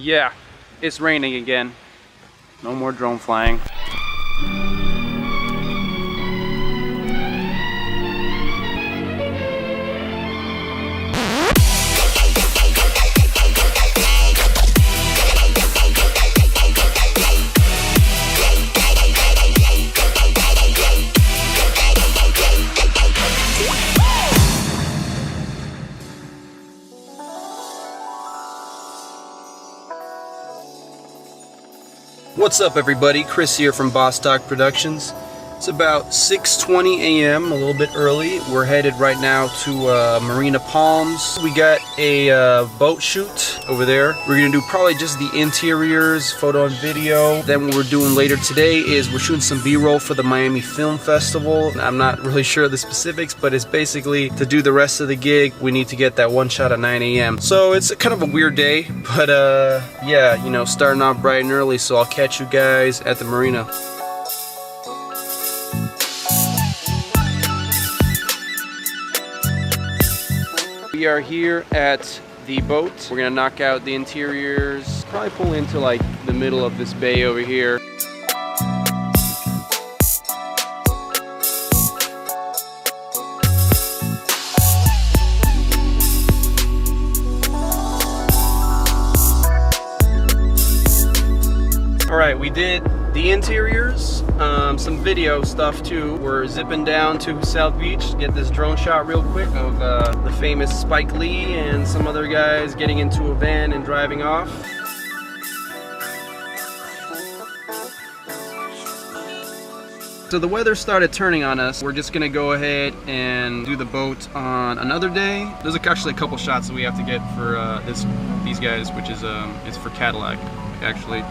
Yeah, it's raining again. No more drone flying. What's up everybody, Chris here from Boss Talk Productions. It's about 6:20 a.m., a little bit early. We're headed right now to Marina Palms. We got a boat shoot over there. We're gonna do probably just the interiors, photo and video. Then what we're doing later today is we're shooting some B-roll for the Miami Film Festival. I'm not really sure of the specifics, but it's basically to do the rest of the gig, we need to get that one shot at 9 a.m. So it's kind of a weird day, but yeah, you know, starting off bright and early, so I'll catch you guys at the marina. We are here at the boat. We're gonna knock out the interiors, probably pull into like the middle of this bay over here. All right, we did the interiors, some video stuff too. We're zipping down to South Beach to get this drone shot real quick of the famous Spike Lee and some other guys getting into a van and driving off. So the weather started turning on us. We're just gonna go ahead and do the boat on another day. There's actually a couple shots that we have to get for these guys, which is it's for Cadillac actually.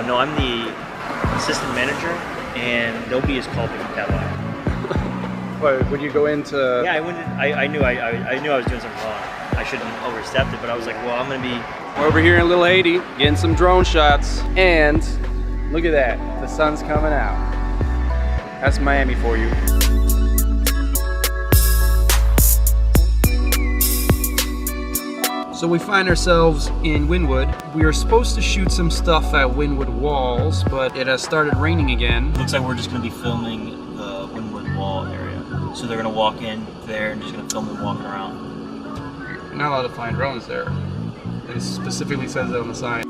No, I'm the assistant manager, and nobody has called me from Cadillac. What, would you go into? Yeah, I knew I was doing something wrong. I shouldn't have overstepped it, but I was like, well, I'm gonna be. We're over here in Little Haiti, getting some drone shots, and look at that, the sun's coming out. That's Miami for you. So we find ourselves in Wynwood. We are supposed to shoot some stuff at Wynwood Walls, but it has started raining again. Looks like we're just gonna be filming the Wynwood Wall area. So they're gonna walk in there and just gonna film them walking around. You're not allowed to fly drones there. It specifically says that on the sign.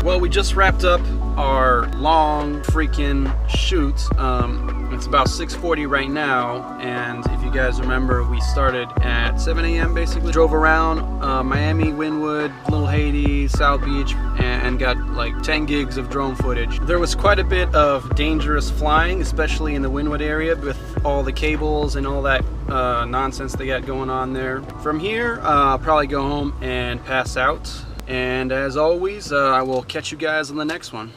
Well, we just wrapped up our long freaking shoot. It's about 6:40 right now, and if you guys remember, we started at 7 a.m. basically. Drove around Miami, Wynwood, Little Haiti, South Beach, and got like 10 gigs of drone footage. There was quite a bit of dangerous flying, especially in the Wynwood area with all the cables and all that nonsense they got going on there. From here, I'll probably go home and pass out. And as always, I will catch you guys on the next one.